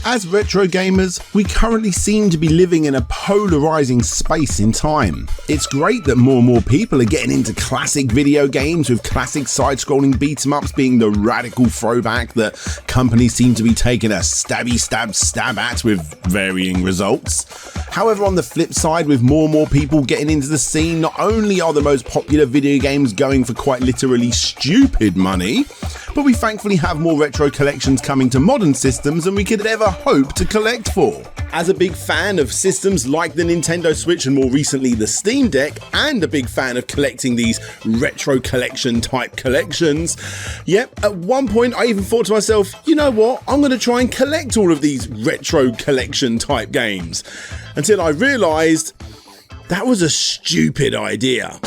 As retro gamers, we currently seem to be living in a polarizing space in time. It's great that more and more people are getting into classic video games, with classic side-scrolling beat-em-ups being the radical throwback that companies seem to be taking a stab at with varying results. However, on the flip side, with more and more people getting into the scene, not only are the most popular video games going for quite literally stupid money, but we thankfully have more retro collections coming to modern systems than we could ever hope to collect for. As a big fan of systems like the Nintendo Switch and more recently the Steam Deck, and a big fan of collecting these retro collection type collections, at one point I even thought to myself, you know what, I'm going to try and collect all of these retro collection type games, until I realised that was a stupid idea.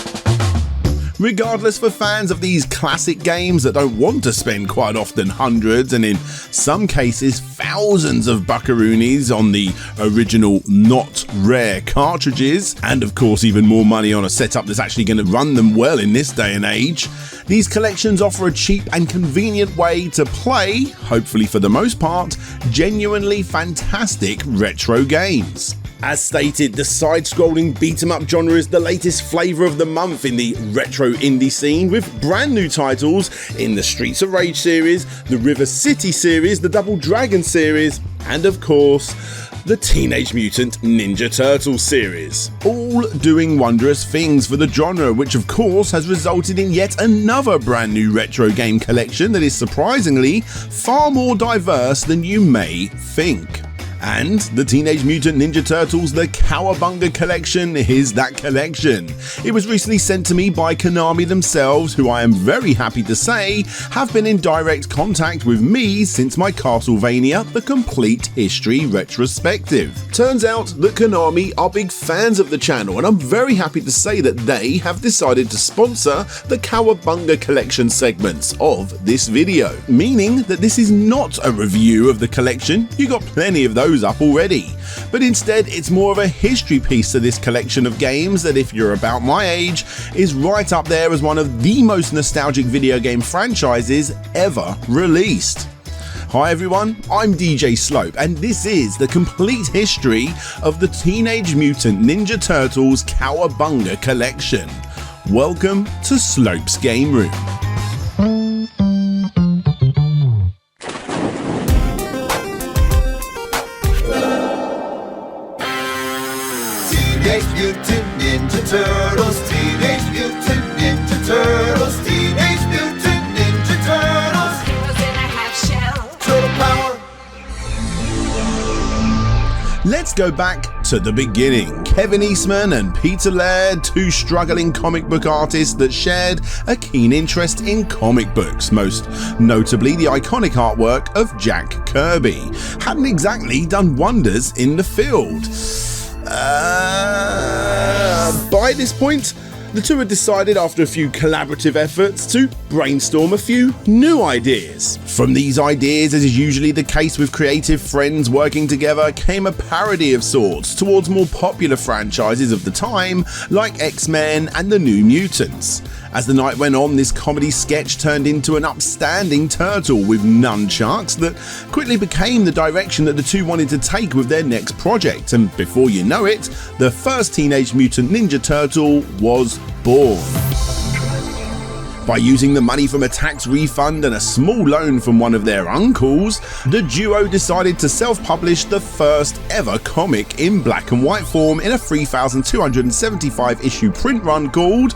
Regardless, for fans of these classic games that don't want to spend quite often hundreds and in some cases thousands of buckaroonies on the original not rare cartridges, and of course even more money on a setup that's actually going to run them well in this day and age, these collections offer a cheap and convenient way to play, hopefully for the most part, genuinely fantastic retro games. As stated, the side-scrolling beat-em-up genre is the latest flavour of the month in the retro indie scene, with brand new titles in the Streets of Rage series, the River City series, the Double Dragon series, and of course, the Teenage Mutant Ninja Turtles series. All doing wondrous things for the genre, which of course has resulted in yet another brand new retro game collection that is surprisingly far more diverse than you may think. And the Teenage Mutant Ninja Turtles, the Cowabunga Collection, is that collection. It was recently sent to me by Konami themselves, who I am very happy to say have been in direct contact with me since my Castlevania The Complete History retrospective. Turns out that Konami are big fans of the channel, and I'm very happy to say that they have decided to sponsor the Cowabunga Collection segments of this video, meaning that this is not a review of the collection. You got plenty of those up already, but instead it's more of a history piece to this collection of games that, if you're about my age, is right up there as one of the most nostalgic video game franchises ever released. Hi everyone, I'm DJ Slope, and this is the complete history of the Teenage Mutant Ninja Turtles Cowabunga Collection. Welcome to Slope's Game Room. Teenage Mutant Ninja Turtles, Teenage Mutant Ninja Turtles, Teenage Mutant Ninja Turtles. Heroes in a half shell. Turtle power. Let's go back to the beginning. Kevin Eastman and Peter Laird, two struggling comic book artists that shared a keen interest in comic books, most notably the iconic artwork of Jack Kirby, hadn't exactly done wonders in the field. By this point, the two had decided, after a few collaborative efforts, to brainstorm a few new ideas. From these ideas, as is usually the case with creative friends working together, came a parody of sorts towards more popular franchises of the time, like X-Men and the New Mutants. As the night went on, this comedy sketch turned into an upstanding turtle with nunchucks that quickly became the direction that the two wanted to take with their next project, and before you know it, the first Teenage Mutant Ninja Turtle was born. By using the money from a tax refund and a small loan from one of their uncles, the duo decided to self-publish the first ever comic in black and white form in a 3,275 issue print run called,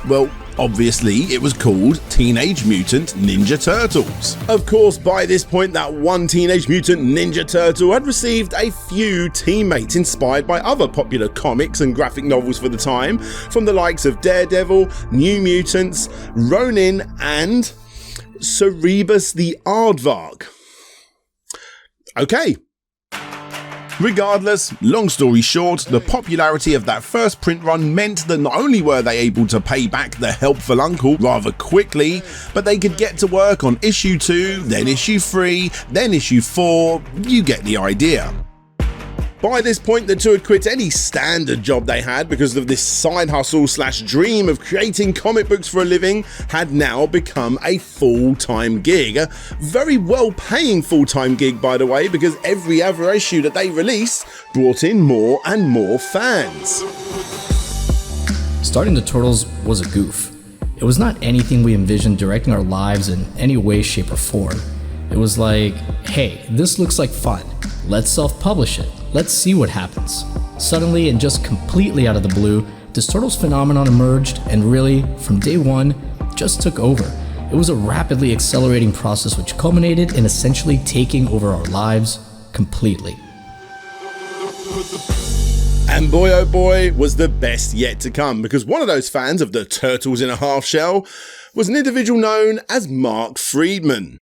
well, obviously it was called Teenage Mutant Ninja Turtles. Of course, by this point, that one Teenage Mutant Ninja Turtle had received a few teammates inspired by other popular comics and graphic novels for the time, from the likes of Daredevil, New Mutants, Ronin, and Cerebus the Aardvark. Okay. Regardless, long story short, the popularity of that first print run meant that not only were they able to pay back the helpful uncle rather quickly, but they could get to work on issue 2, then issue 3, then issue 4, you get the idea. By this point, the two had quit any standard job they had because of this side hustle / dream of creating comic books for a living had now become a full-time gig. A very well-paying full-time gig, by the way, because every other issue that they released brought in more and more fans. Starting the Turtles was a goof. It was not anything we envisioned directing our lives in any way, shape, or form. It was like, hey, this looks like fun. Let's self-publish it. Let's see what happens. Suddenly, and just completely out of the blue, this Turtles phenomenon emerged and really, from day one, just took over. It was a rapidly accelerating process which culminated in essentially taking over our lives completely. And boy oh boy was the best yet to come, because one of those fans of the Turtles in a half shell was an individual known as Mark Friedman.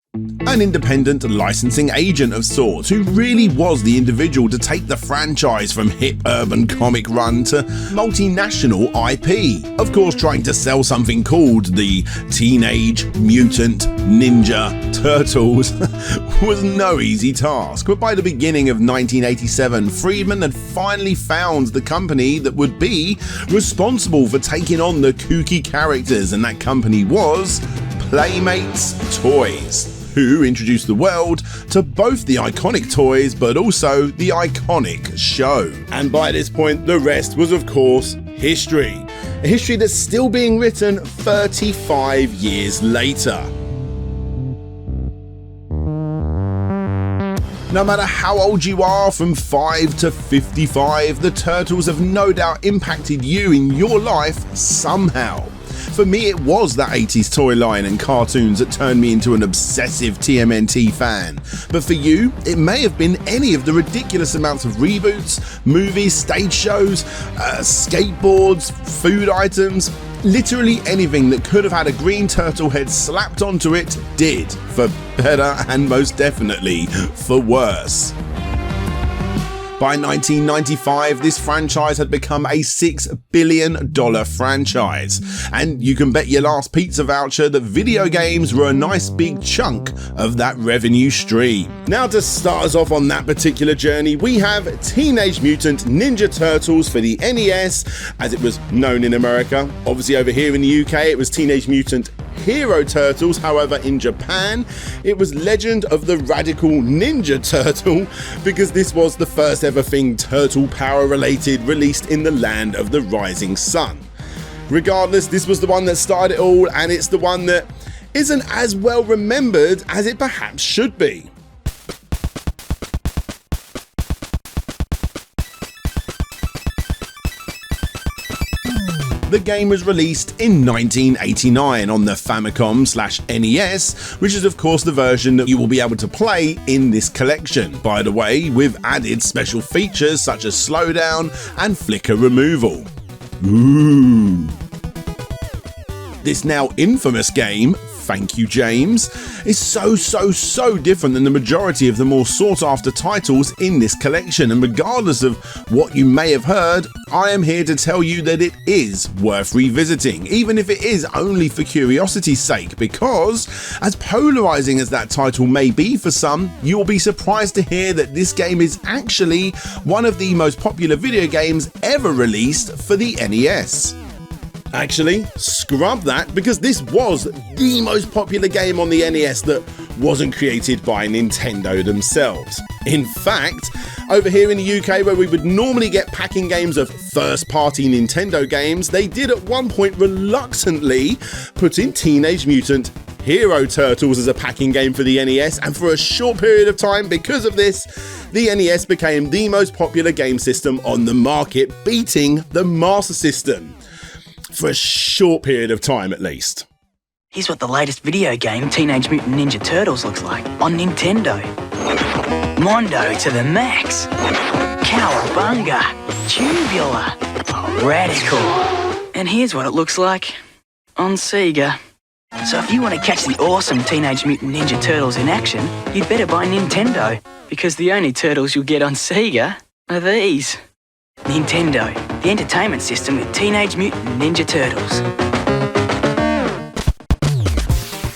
An independent licensing agent of sorts who really was the individual to take the franchise from hip urban comic run to multinational IP. Of course, trying to sell something called the Teenage Mutant Ninja Turtles was no easy task, but by the beginning of 1987, Friedman had finally found the company that would be responsible for taking on the kooky characters, and that company was Playmates Toys, who introduced the world to both the iconic toys but also the iconic show. And by this point, the rest was of course history. A history that's still being written 35 years later. No matter how old you are, from 5 to 55, the Turtles have no doubt impacted you in your life somehow. For me, it was that 80s toy line and cartoons that turned me into an obsessive TMNT fan. But for you, it may have been any of the ridiculous amounts of reboots, movies, stage shows, skateboards, food items. Literally anything that could have had a green turtle head slapped onto it did, for better and most definitely for worse. By 1995, this franchise had become a $6 billion franchise, and you can bet your last pizza voucher that video games were a nice big chunk of that revenue stream. Now, to start us off on that particular journey, we have Teenage Mutant Ninja Turtles for the NES, as it was known in America. Obviously over here in the UK, it was Teenage Mutant Hero Turtles. However, in Japan, it was Legend of the Radical Ninja Turtle, because this was the first ever thing turtle power related released in the land of the rising sun. Regardless, this was the one that started it all, and it's the one that isn't as well remembered as it perhaps should be. The game was released in 1989 on the Famicom/NES, which is of course the version that you will be able to play in this collection, by the way, with added special features such as slowdown and flicker removal. Ooh. This now infamous game, thank you James, is so different than the majority of the more sought after titles in this collection, and regardless of what you may have heard, I am here to tell you that it is worth revisiting, even if it is only for curiosity's sake, because as polarizing as that title may be for some, you will be surprised to hear that this game is actually one of the most popular video games ever released for the NES. Actually, scrub that, because this was the most popular game on the NES that wasn't created by Nintendo themselves. In fact, over here in the UK, where we would normally get packing games of first-party Nintendo games, they did at one point reluctantly put in Teenage Mutant Hero Turtles as a packing game for the NES, and for a short period of time, because of this, the NES became the most popular game system on the market, beating the Master System. For a short period of time, at least. Here's what the latest video game, Teenage Mutant Ninja Turtles, looks like on Nintendo. Mondo to the max. Cowabunga. Tubular. Radical. And here's what it looks like on Sega. So if you want to catch the awesome Teenage Mutant Ninja Turtles in action, you'd better buy Nintendo, because the only turtles you'll get on Sega are these. Nintendo, the entertainment system with Teenage Mutant Ninja Turtles.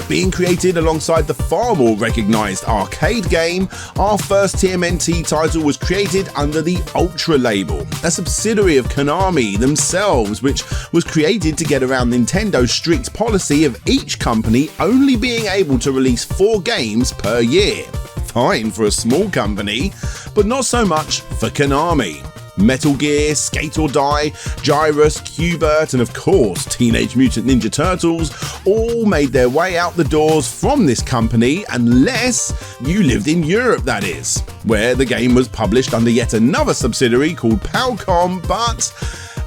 Being created alongside the far more recognised arcade game, our first TMNT title was created under the Ultra label, a subsidiary of Konami themselves, which was created to get around Nintendo's strict policy of each company only being able to release 4 games per year. Fine for a small company, but not so much for Konami. Metal Gear, Skate or Die, Gyrus, Q*bert, and of course Teenage Mutant Ninja Turtles all made their way out the doors from this company, unless you lived in Europe, that is, where the game was published under yet another subsidiary called Palcom. But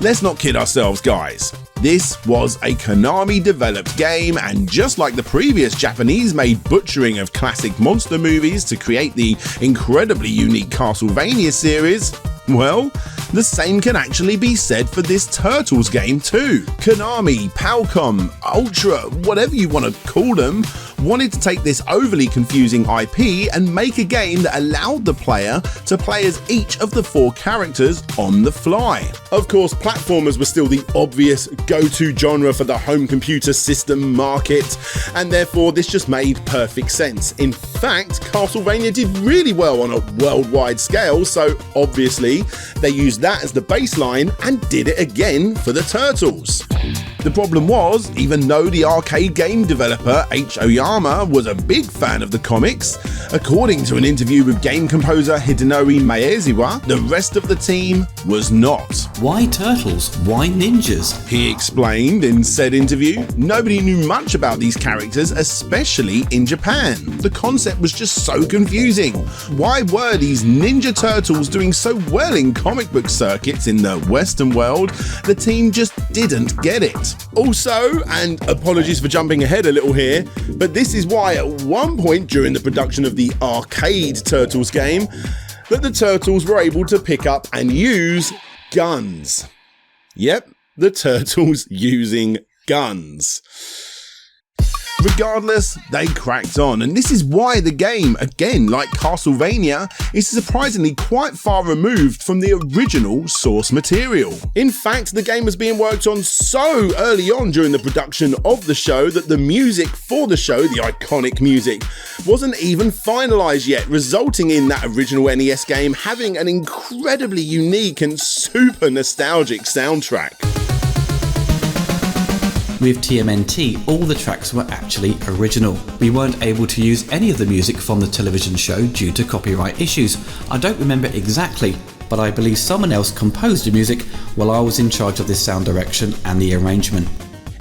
let's not kid ourselves, guys. This was a Konami developed game, and just like the previous Japanese-made butchering of classic monster movies to create the incredibly unique Castlevania series, well, the same can actually be said for this Turtles game too. Konami, Palcom, Ultra, whatever you want to call them, wanted to take this overly confusing IP and make a game that allowed the player to play as each of the 4 characters on the fly. Of course, platformers were still the obvious go-to genre for the home computer system market, and therefore this just made perfect sense. In fact, Castlevania did really well on a worldwide scale, so obviously they used that as the baseline and did it again for the Turtles. The problem was, even though the arcade game developer H. Oyama was a big fan of the comics, according to an interview with game composer Hidenori Maezawa, the rest of the team was not. Why turtles? Why ninjas? He explained in said interview, nobody knew much about these characters, especially in Japan. The concept was just so confusing. Why were these Ninja Turtles doing so well in comic book circuits in the Western world? The team just didn't get it. Also, and apologies for jumping ahead a little here, but this is why at one point during the production of the arcade Turtles game, that the Turtles were able to pick up and use guns. Yep, the Turtles using guns. Regardless, they cracked on, and this is why the game, again like Castlevania, is surprisingly quite far removed from the original source material. In fact, the game was being worked on so early on during the production of the show that the music for the show, the iconic music, wasn't even finalised yet, resulting in that original NES game having an incredibly unique and super nostalgic soundtrack. With TMNT, all the tracks were actually original. We weren't able to use any of the music from the television show due to copyright issues. I don't remember exactly, but I believe someone else composed the music while I was in charge of the sound direction and the arrangement.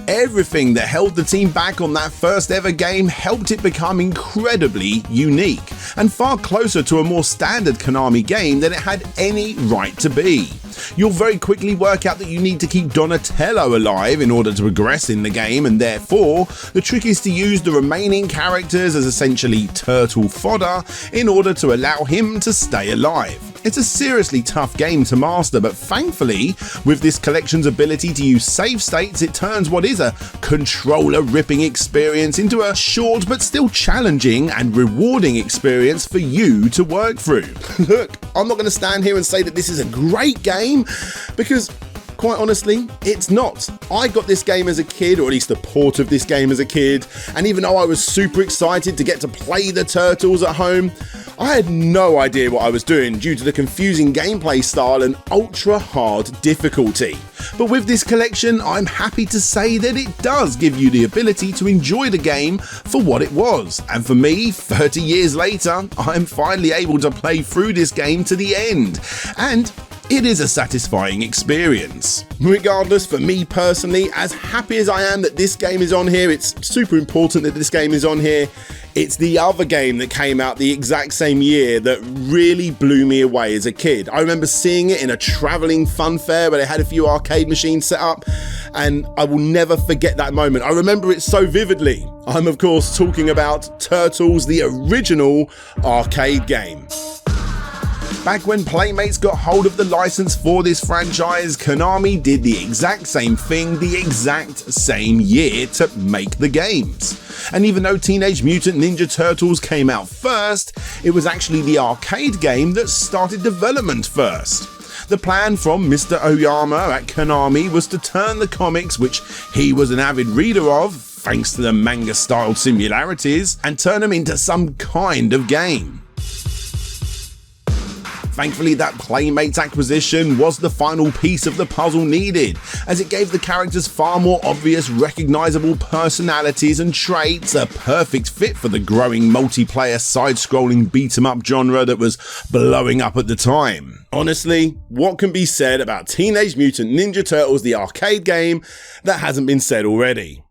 Everything that held the team back on that first ever game helped it become incredibly unique, and far closer to a more standard Konami game than it had any right to be. You'll very quickly work out that you need to keep Donatello alive in order to progress in the game, and therefore the trick is to use the remaining characters as essentially turtle fodder in order to allow him to stay alive. It's a seriously tough game to master, but thankfully, with this collection's ability to use save states, it turns what is a controller ripping experience into a short but still challenging and rewarding experience for you to work through. Look, I'm not going to stand here and say that this is a great game, because quite honestly, it's not. I got this game as a kid, or at least a port of this game as a kid, and even though I was super excited to get to play the Turtles at home, I had no idea what I was doing due to the confusing gameplay style and ultra hard difficulty. But with this collection, I'm happy to say that it does give you the ability to enjoy the game for what it was. And for me, 30 years later, I'm finally able to play through this game to the end. And it is a satisfying experience. Regardless, for me personally, as happy as I am that this game is on here, it's super important that this game is on here. It's the other game that came out the exact same year that really blew me away as a kid. I remember seeing it in a travelling fun fair where they had a few arcade machines set up, and I will never forget that moment. I remember it so vividly. I'm of course talking about Turtles, the original arcade game. Back when Playmates got hold of the license for this franchise, Konami did the exact same thing the exact same year to make the games. And even though Teenage Mutant Ninja Turtles came out first, it was actually the arcade game that started development first. The plan from Mr. Oyama at Konami was to turn the comics, which he was an avid reader of, thanks to the manga-styled similarities, and turn them into some kind of game. Thankfully, that Playmates acquisition was the final piece of the puzzle needed, as it gave the characters far more obvious, recognisable personalities and traits, a perfect fit for the growing multiplayer side-scrolling beat-em-up genre that was blowing up at the time. Honestly, what can be said about Teenage Mutant Ninja Turtles, the arcade game, that hasn't been said already?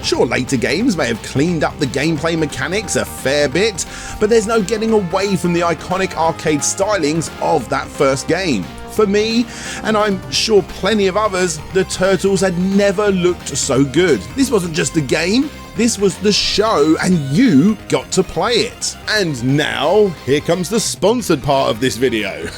Sure, later games may have cleaned up the gameplay mechanics a fair bit, but there's no getting away from the iconic arcade stylings of that first game. For me, and I'm sure plenty of others, the Turtles had never looked so good. This wasn't just a game, this was the show, and you got to play it. And now, here comes the sponsored part of this video.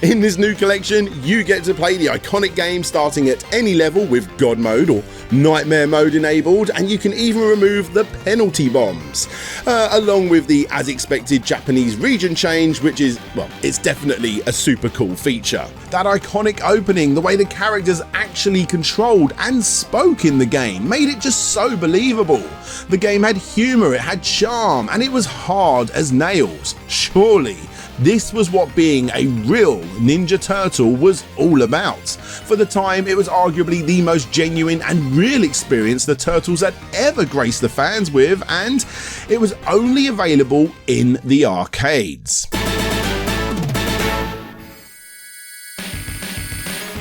In this new collection, you get to play the iconic game starting at any level with God Mode or Nightmare Mode enabled, and you can even remove the penalty bombs, along with the as expected Japanese region change, which is, well, it's definitely a super cool feature. That iconic opening, the way the characters actually controlled and spoke in the game, made it just so believable. The game had humour, it had charm, and it was hard as nails. Surely, this was what being a real Ninja Turtle was all about. For the time, it was arguably the most genuine and real experience the Turtles had ever graced the fans with, and it was only available in the arcades.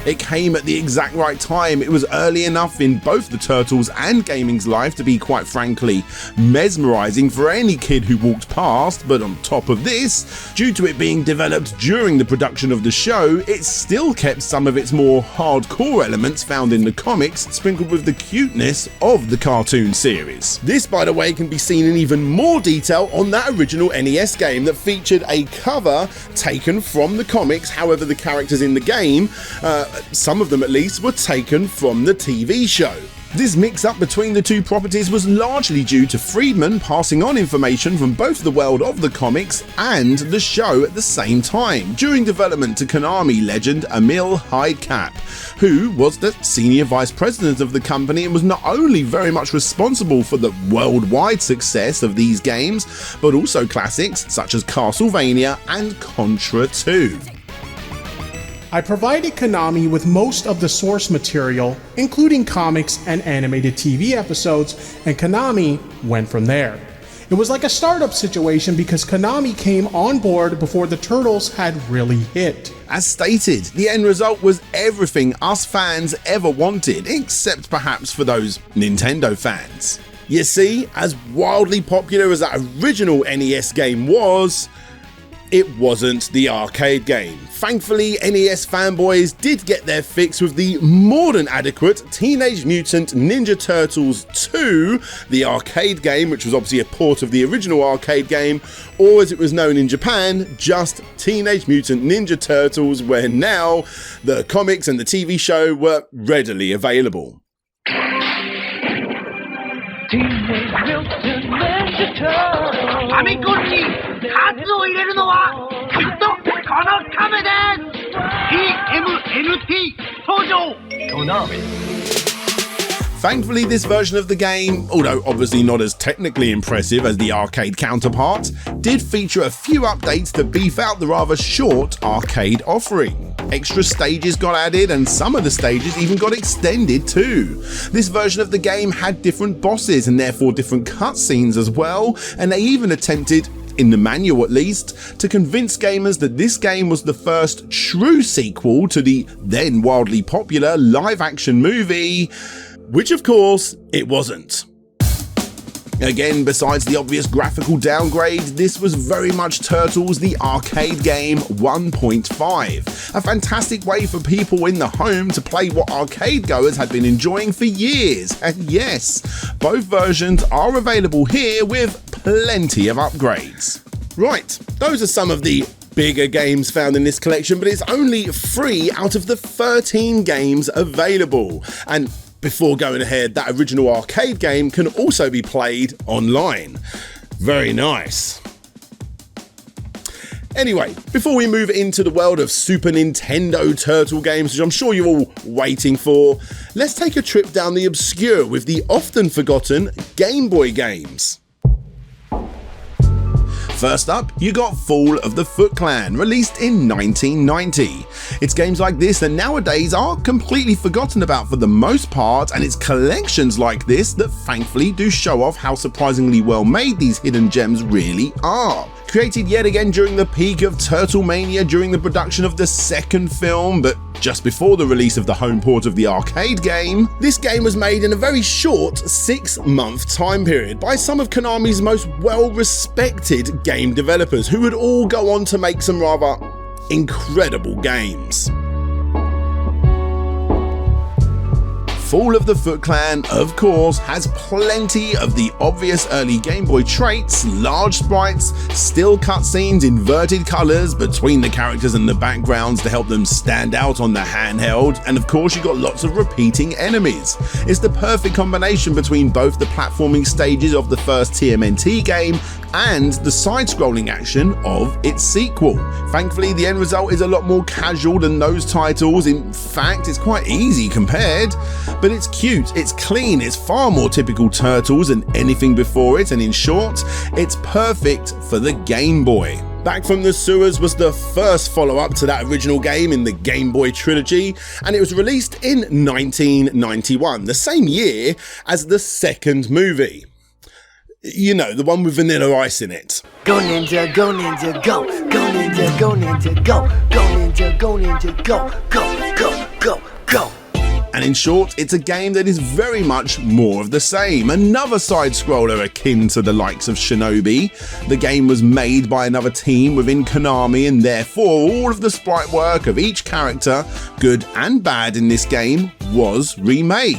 It came at the exact right time. It was early enough in both the Turtles and gaming's life to be, quite frankly, mesmerising for any kid who walked past, but on top of this, due to it being developed during the production of the show, it still kept some of its more hardcore elements found in the comics, sprinkled with the cuteness of the cartoon series. This, by the way, can be seen in even more detail on that original NES game that featured a cover taken from the comics. However, the characters in the game, some of them at least, were taken from the TV show. This mix-up between the two properties was largely due to Friedman passing on information from both the world of the comics and the show at the same time, during development to Konami legend Emil Heidkamp, who was the senior vice president of the company and was not only very much responsible for the worldwide success of these games, but also classics such as Castlevania and Contra 2. I provided Konami with most of the source material, including comics and animated TV episodes, and Konami went from there. It was like a startup situation because Konami came on board before the Turtles had really hit. As stated, the end result was everything us fans ever wanted, except perhaps for those Nintendo fans. You see, as wildly popular as that original NES game was, it wasn't the arcade game. Thankfully, NES fanboys did get their fix with the more than adequate Teenage Mutant Ninja Turtles 2, the arcade game, which was obviously a port of the original arcade game, or as it was known in Japan, just Teenage Mutant Ninja Turtles, where now the comics and the TV show were readily available. Teenage Mutant Ninja Turtles. ファミコンに数を入れるのはきっとこの亀です。TMNT 登場。Thankfully, this version of the game, although obviously not as technically impressive as the arcade counterpart, did feature a few updates to beef out the rather short arcade offering. Extra stages got added, and some of the stages even got extended too. This version of the game had different bosses and therefore different cutscenes as well, and they even attempted, in the manual at least, to convince gamers that this game was the first true sequel to the then wildly popular live-action movie, which of course it wasn't. Again, besides the obvious graphical downgrade, this was very much Turtles the Arcade Game 1.5, a fantastic way for people in the home to play what arcade goers had been enjoying for years, and yes, both versions are available here with plenty of upgrades. Right, those are some of the bigger games found in this collection, but it's only 3 out of the 13 games available, and before going ahead, that original arcade game can also be played online. Very nice. Anyway, before we move into the world of Super Nintendo Turtle games, which I'm sure you're all waiting for, let's take a trip down the obscure with the often forgotten Game Boy games. First up, you got Fall of the Foot Clan, released in 1990. It's games like this that nowadays are completely forgotten about for the most part, and it's collections like this that thankfully do show off how surprisingly well made these hidden gems really are. Created yet again during the peak of Turtle Mania during the production of the second film, but just before the release of the home port of the arcade game, this game was made in a very short 6-month time period by some of Konami's most well-respected game developers, who would all go on to make some rather incredible games. Fall of the Foot Clan, of course, has plenty of the obvious early Game Boy traits: large sprites, still cutscenes, inverted colours between the characters and the backgrounds to help them stand out on the handheld, and of course you got lots of repeating enemies. It's the perfect combination between both the platforming stages of the first TMNT game and the side-scrolling action of its sequel. Thankfully, the end result is a lot more casual than those titles. In fact, it's quite easy compared. But it's cute, it's clean, it's far more typical Turtles than anything before it, and in short, it's perfect for the Game Boy. Back from the Sewers was the first follow-up to that original game in the Game Boy trilogy, and it was released in 1991, the same year as the second movie. You know, the one with Vanilla Ice in it. Go ninja, go ninja, go. Go ninja, go ninja, go. Go ninja, go ninja, go. Go, go, go, go. And in short, it's a game that is very much more of the same. Another side-scroller akin to the likes of Shinobi. The game was made by another team within Konami, and therefore all of the sprite work of each character, good and bad in this game, was remade.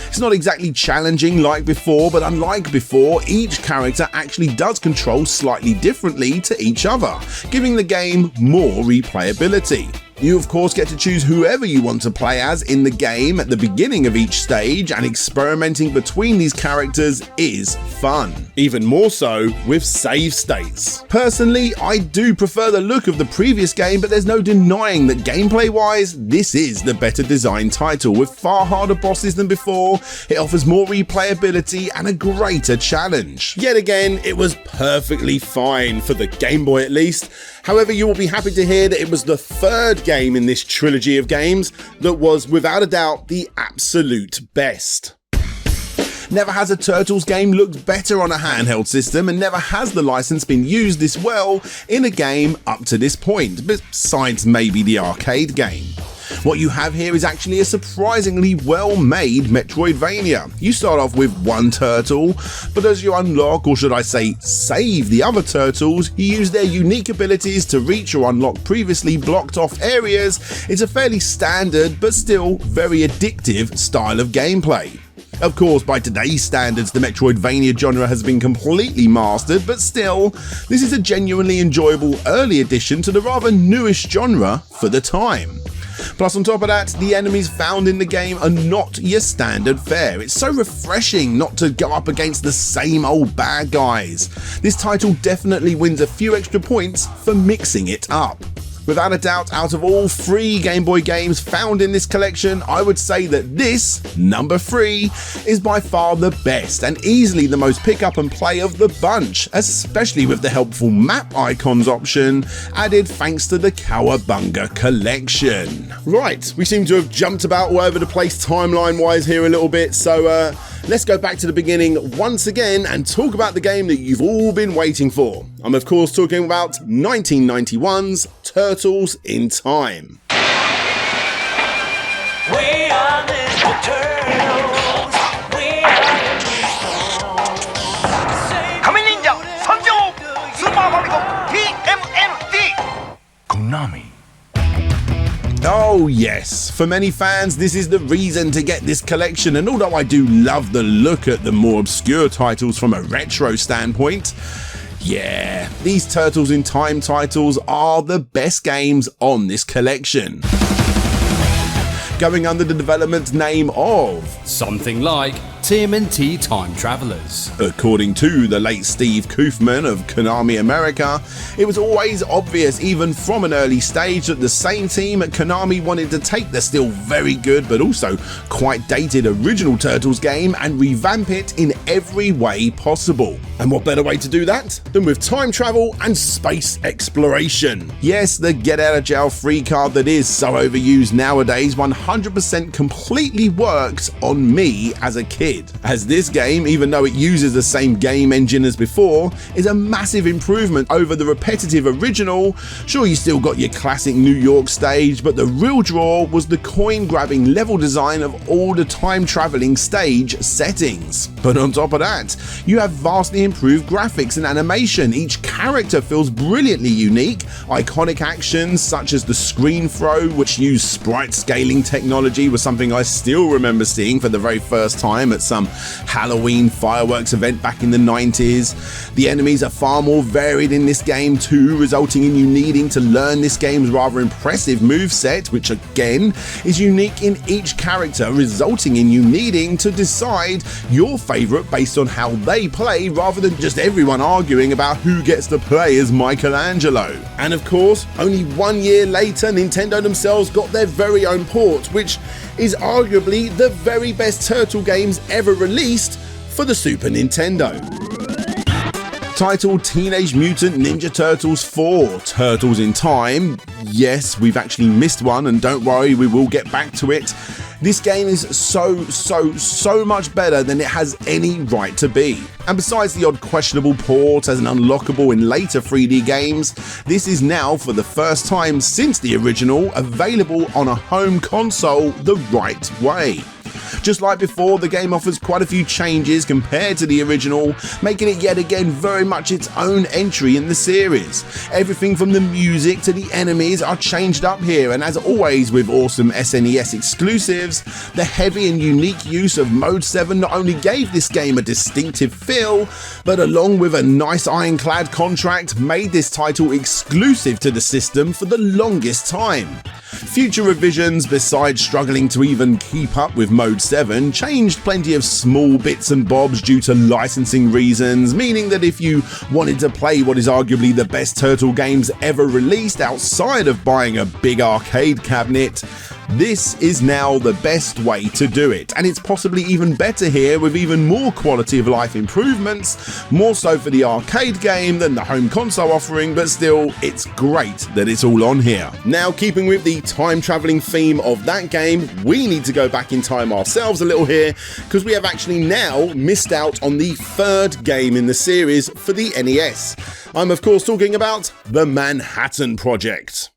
It's not exactly challenging like before, but unlike before, each character actually does control slightly differently to each other, giving the game more replayability. You of course get to choose whoever you want to play as in the game at the beginning of each stage, and experimenting between these characters is fun. Even more so with save states. Personally, I do prefer the look of the previous game, but there's no denying that gameplay wise, this is the better designed title. With far harder bosses than before, it offers more replayability and a greater challenge. Yet again, it was perfectly fine for the Game Boy at least. However, you will be happy to hear that it was the third game in this trilogy of games that was without a doubt the absolute best. Never has a Turtles game looked better on a handheld system, and never has the license been used this well in a game up to this point, besides maybe the arcade game. What you have here is actually a surprisingly well-made Metroidvania. You start off with one turtle, but as you unlock, or should I say save, the other turtles, you use their unique abilities to reach or unlock previously blocked off areas. It's a fairly standard but still very addictive style of gameplay. Of course, by today's standards, the Metroidvania genre has been completely mastered, but still, this is a genuinely enjoyable early addition to the rather newish genre for the time. Plus, on top of that, the enemies found in the game are not your standard fare. It's so refreshing not to go up against the same old bad guys. This title definitely wins a few extra points for mixing it up. Without a doubt, out of all 3 Game Boy games found in this collection, I would say that this, number 3, is by far the best and easily the most pick up and play of the bunch, especially with the helpful map icons option added thanks to the Cowabunga Collection. Right, we seem to have jumped about all over the place timeline wise here a little bit, so let's go back to the beginning once again and talk about the game that you've all been waiting for. I'm of course talking about 1991's Turtles in Time. We are Ninja Turtles. We are Kamen Ninja Sanjo Super Famicom TMNT Konami. Oh yes, for many fans this is the reason to get this collection, and although I do love the look at the more obscure titles from a retro standpoint, yeah, these Turtles in Time titles are the best games on this collection. Going under the development name of something like TMNT Time Travelers. According to the late Steve Koofman of Konami America, it was always obvious even from an early stage that the same team at Konami wanted to take the still very good but also quite dated original Turtles game and revamp it in every way possible. And what better way to do that than with time travel and space exploration? Yes, the get out of jail free card that is so overused nowadays 100% completely worked on me as a kid, as this game, even though it uses the same game engine as before, is a massive improvement over the repetitive original. Sure, you still got your classic New York stage, but the real draw was the coin grabbing level design of all the time traveling stage settings. But on top of that, you have vastly improved graphics and animation. Each character feels brilliantly unique. Iconic actions such as the screen throw, which used sprite scaling technology, was something I still remember seeing for the very first time at some Halloween fireworks event back in the 90s. The enemies are far more varied in this game too, resulting in you needing to learn this game's rather impressive moveset, which again is unique in each character, resulting in you needing to decide your favourite based on how they play rather than just everyone arguing about who gets to play as Michelangelo. And of course, only 1 year later, Nintendo themselves got their very own port, which is arguably the very best Turtle games ever released for the Super Nintendo. Titled Teenage Mutant Ninja Turtles 4 Turtles in Time. Yes, we've actually missed one, and don't worry, we will get back to it. This game is so much better than it has any right to be. And besides the odd questionable port as an unlockable in later 3D games, this is now, for the first time since the original, available on a home console the right way. Just like before, the game offers quite a few changes compared to the original, making it yet again very much its own entry in the series. Everything from the music to the enemies are changed up here, and as always with awesome SNES exclusives, the heavy and unique use of Mode 7 not only gave this game a distinctive feel, but along with a nice ironclad contract, made this title exclusive to the system for the longest time. Future revisions, besides struggling to even keep up with Mode 7, changed plenty of small bits and bobs due to licensing reasons, meaning that if you wanted to play what is arguably the best Turtle games ever released outside of buying a big arcade cabinet, this is now the best way to do it, and it's possibly even better here with even more quality of life improvements, more so for the arcade game than the home console offering, but still, it's great that it's all on here. Now, keeping with the time traveling theme of that game, we need to go back in time ourselves a little here, because we have actually now missed out on the third game in the series for the NES. I'm of course talking about the Manhattan Project.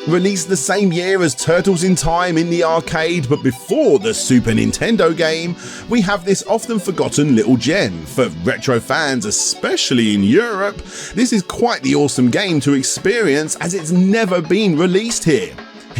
Released the same year as Turtles in Time in the arcade, but before the Super Nintendo game, we have this often forgotten little gem. For retro fans, especially in Europe, this is quite the awesome game to experience as it's never been released here.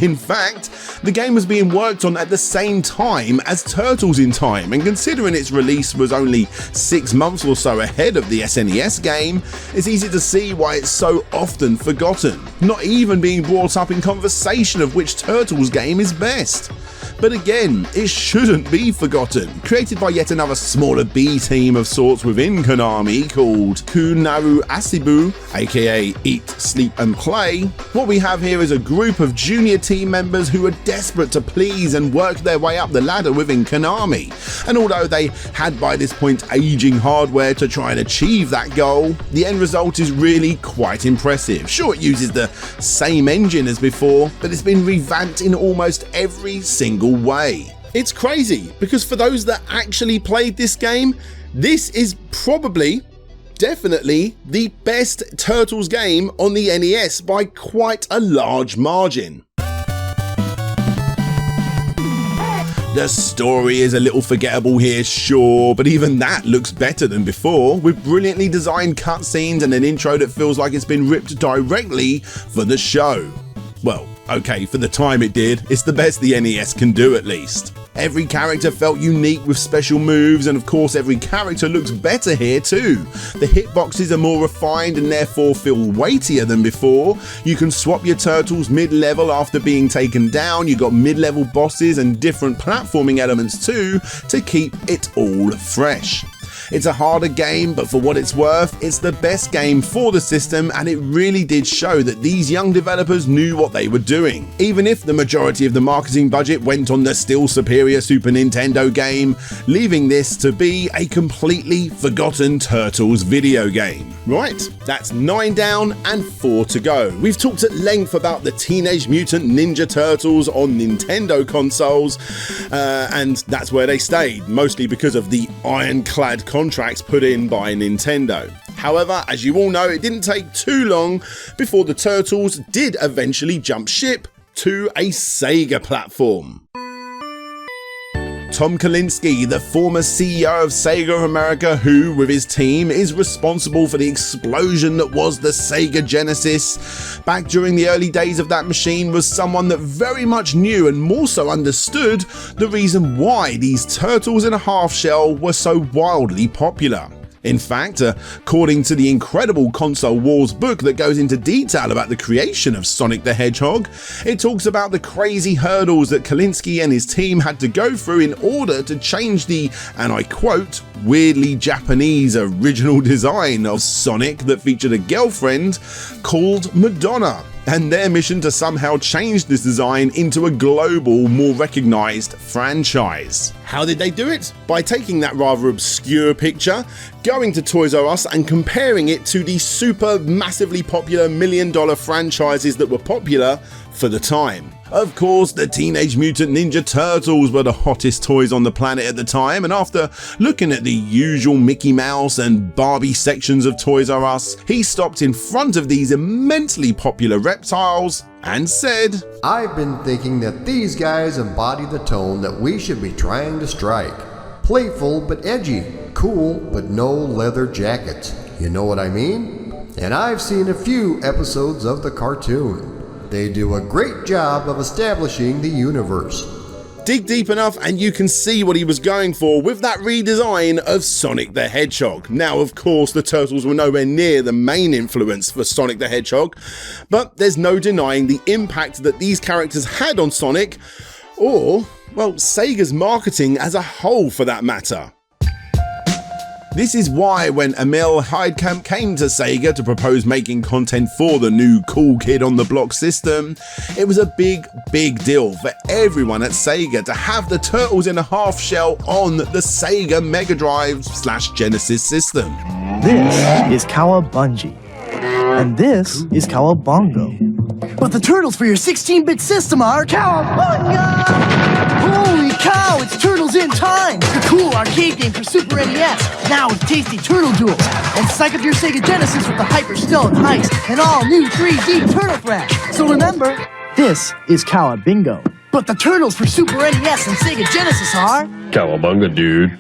In fact, the game was being worked on at the same time as Turtles in Time, and considering its release was only 6 months or so ahead of the SNES game, it's easy to see why it's so often forgotten, not even being brought up in conversation of which Turtles game is best. But again, it shouldn't be forgotten. Created by yet another smaller B team of sorts within Konami called Kunaru Asibu, aka Eat, Sleep and Play, what we have here is a group of junior team members who are desperate to please and work their way up the ladder within Konami. And although they had by this point aging hardware to try and achieve that goal, the end result is really quite impressive. Sure, it uses the same engine as before, but it's been revamped in almost every single way. It's crazy, because for those that actually played this game, this is definitely the best Turtles game on the NES by quite a large margin. The story is a little forgettable here, sure, but even that looks better than before, with brilliantly designed cutscenes and an intro that feels like it's been ripped directly for the show. Well, okay, for the time it did, it's the best the NES can do at least. Every character felt unique with special moves, and of course every character looks better here too. The hitboxes are more refined and therefore feel weightier than before. You can swap your turtles mid-level after being taken down. You got mid-level bosses and different platforming elements too to keep it all fresh. It's a harder game, but for what it's worth, it's the best game for the system, and it really did show that these young developers knew what they were doing. Even if the majority of the marketing budget went on the still superior Super Nintendo game, leaving this to be a completely forgotten Turtles video game. Right, that's 9 down and 4 to go. We've talked at length about the Teenage Mutant Ninja Turtles on Nintendo consoles, and that's where they stayed, mostly because of the ironclad contracts put in by Nintendo. However, as you all know, it didn't take too long before the Turtles did eventually jump ship to a Sega platform. Tom Kalinske, the former CEO of Sega of America, who, with his team, is responsible for the explosion that was the Sega Genesis, back during the early days of that machine, was someone that very much knew and more so understood the reason why these Turtles in a half shell were so wildly popular. In fact, according to the incredible Console Wars book that goes into detail about the creation of Sonic the Hedgehog, it talks about the crazy hurdles that Kalinske and his team had to go through in order to change the, and I quote, weirdly Japanese original design of Sonic that featured a girlfriend called Madonna, and their mission to somehow change this design into a global, more recognised franchise. How did they do it? By taking that rather obscure picture, going to Toys R Us and comparing it to the super massively popular $1 million franchises that were popular for the time. Of course, the Teenage Mutant Ninja Turtles were the hottest toys on the planet at the time, and after looking at the usual Mickey Mouse and Barbie sections of Toys R Us, he stopped in front of these immensely popular reptiles and said, "I've been thinking that these guys embody the tone that we should be trying to strike. Playful but edgy, cool but no leather jackets. You know what I mean? And I've seen a few episodes of the cartoon. They do a great job of establishing the universe." Dig deep enough and you can see what he was going for with that redesign of Sonic the Hedgehog. Now, of course, the Turtles were nowhere near the main influence for Sonic the Hedgehog, but there's no denying the impact that these characters had on Sonic, or, well, Sega's marketing as a whole for that matter. This is why when Emil Heidkamp came to Sega to propose making content for the new Cool Kid on the Block system, it was a big deal for everyone at Sega to have the Turtles in a half shell on the Sega Mega Drive/Genesis system. This is Cowabunga, and this is Cowabunga. But the turtles for your 16-bit system are Cowabunga! Holy cow, it's Turtles in Time! The cool arcade game for Super NES, now with tasty turtle duels. And psych up your Sega Genesis with the Hyper Stone Heist and all new 3D Turtle Thrash. So remember, this is Cowabunga. But the turtles for Super NES and Sega Genesis are Cowabunga Dude.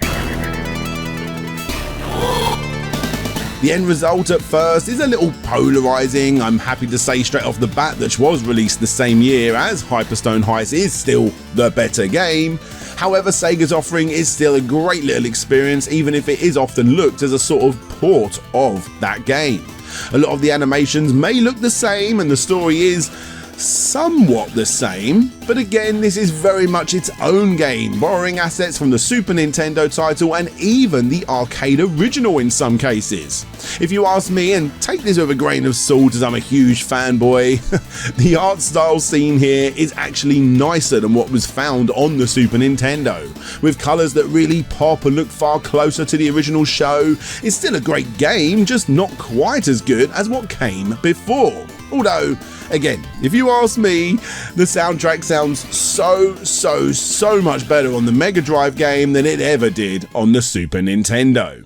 The end result at first is a little polarizing. I'm happy to say straight off the bat that was released the same year as Hyperstone Heist is still the better game. However, Sega's offering is still a great little experience, even if it is often looked as a sort of port of that game. A lot of the animations may look the same and the story is somewhat the same, but again, this is very much its own game, borrowing assets from the Super Nintendo title and even the arcade original in some cases. If you ask me, and take this with a grain of salt as I'm a huge fanboy, the art style seen here is actually nicer than what was found on the Super Nintendo, with colours that really pop and look far closer to the original show. It's still a great game, just not quite as good as what came before. Although, again, if you ask me, the soundtrack sounds so much better on the Mega Drive game than it ever did on the Super Nintendo.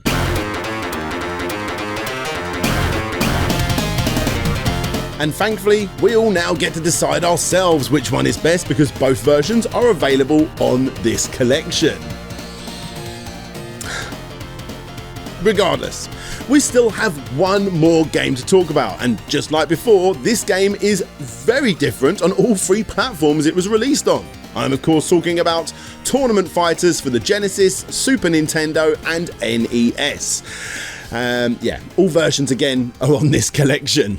And thankfully, we all now get to decide ourselves which one is best because both versions are available on this collection. Regardless, we still have one more game to talk about, and just like before, this game is very different on all three platforms it was released on. I'm of course talking about tournament fighters for the Genesis, Super Nintendo and NES. All versions again are on this collection.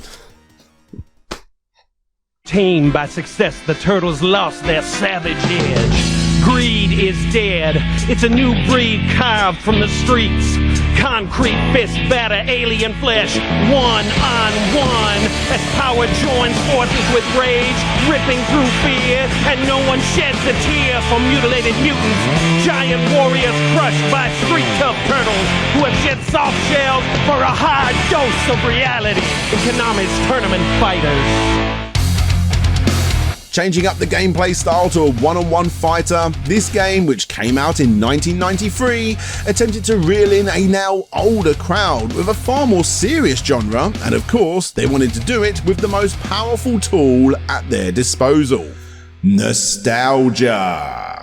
Tamed by success, the Turtles lost their savage edge. Greed is dead. It's a new breed carved from the streets. Concrete fists batter alien flesh, one on one. As power joins forces with rage, ripping through fear, and no one sheds a tear for mutilated mutants. Giant warriors crushed by street tough turtles who have shed soft shells for a hard dose of reality in Konami's Tournament Fighters. Changing up the gameplay style to a one-on-one fighter, this game, which came out in 1993, attempted to reel in a now older crowd with a far more serious genre, and of course, they wanted to do it with the most powerful tool at their disposal: nostalgia.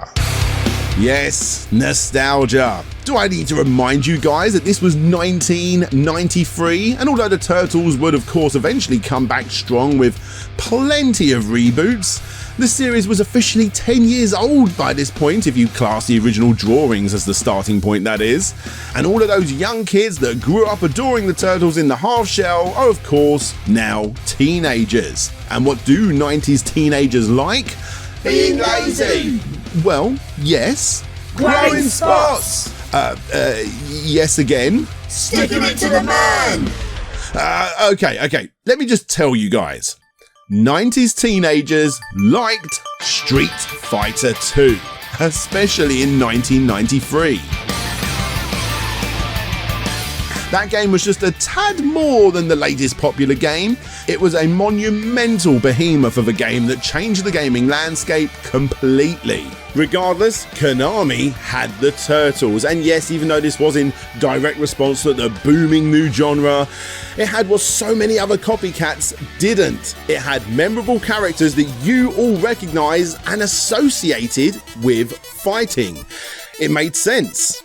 Yes, nostalgia. Do I need to remind you guys that this was 1993? And although the Turtles would of course eventually come back strong with plenty of reboots, the series was officially 10 years old by this point, if you class the original drawings as the starting point, that is. And all of those young kids that grew up adoring the Turtles in the half shell are of course now teenagers. And what do 90s teenagers like? Being lazy! Well, yes. Growing spots! Yes again. Sticking it to the man! Okay, let me just tell you guys. 90s teenagers liked Street Fighter 2, especially in 1993. That game was just a tad more than the latest popular game. It was a monumental behemoth of a game that changed the gaming landscape completely. Regardless, Konami had the Turtles, and yes, even though this was in direct response to the booming new genre, it had what so many other copycats didn't. It had memorable characters that you all recognise and associated with fighting. It made sense.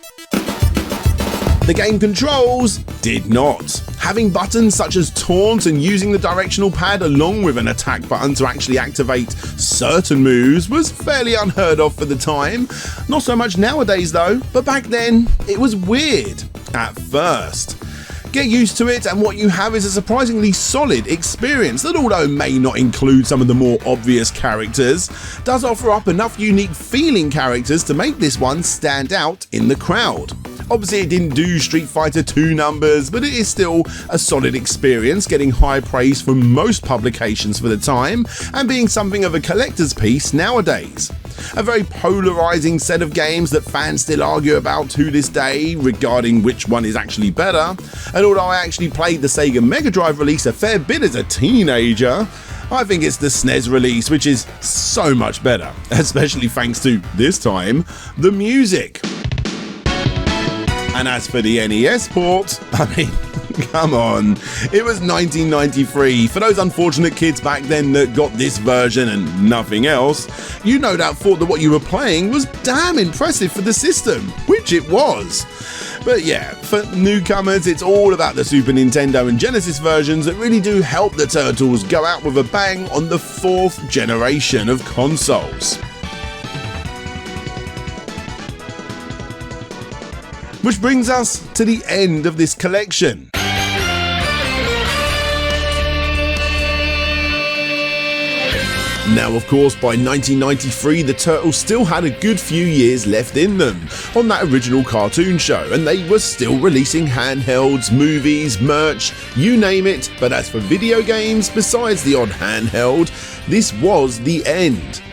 The game controls did not. Having buttons such as taunt and using the directional pad along with an attack button to actually activate certain moves was fairly unheard of for the time. Not so much nowadays though, but back then it was weird at first. Get used to it and what you have is a surprisingly solid experience that, although may not include some of the more obvious characters, does offer up enough unique feeling characters to make this one stand out in the crowd. Obviously it didn't do Street Fighter 2 numbers, but it is still a solid experience, getting high praise from most publications for the time, and being something of a collector's piece nowadays. A very polarising set of games that fans still argue about to this day regarding which one is actually better, and although I actually played the Sega Mega Drive release a fair bit as a teenager, I think it's the SNES release which is so much better, especially thanks to, this time, the music. And as for the NES port, I mean, come on, it was 1993. For those unfortunate kids back then that got this version and nothing else, you no doubt thought that what you were playing was damn impressive for the system, which it was. But yeah, for newcomers, it's all about the Super Nintendo and Genesis versions that really do help the Turtles go out with a bang on the 4th generation of consoles. Which brings us to the end of this collection. Now, of course, by 1993, the Turtles still had a good few years left in them on that original cartoon show, and they were still releasing handhelds, movies, merch, you name it. But as for video games, besides the odd handheld, this was the end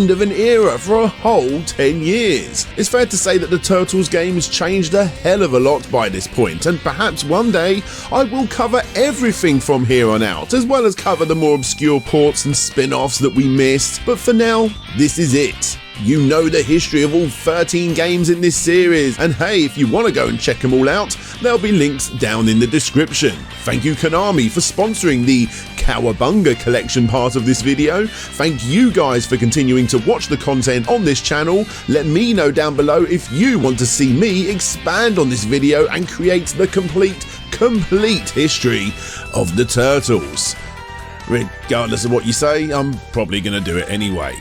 of an era for a whole 10 years. It's fair to say that the Turtles games changed a hell of a lot by this point, and perhaps one day I will cover everything from here on out, as well as cover the more obscure ports and spin-offs that we missed. But for now, this is it. You know the history of all 13 games in this series, and hey, if you want to go and check them all out, there'll be links down in the description. Thank you Konami for sponsoring the Cowabunga Collection part of this video. Thank you guys for continuing to watch the content on this channel. Let me know down below if you want to see me expand on this video and create the complete history of the Turtles. Regardless of what you say, I'm probably going to do it anyway.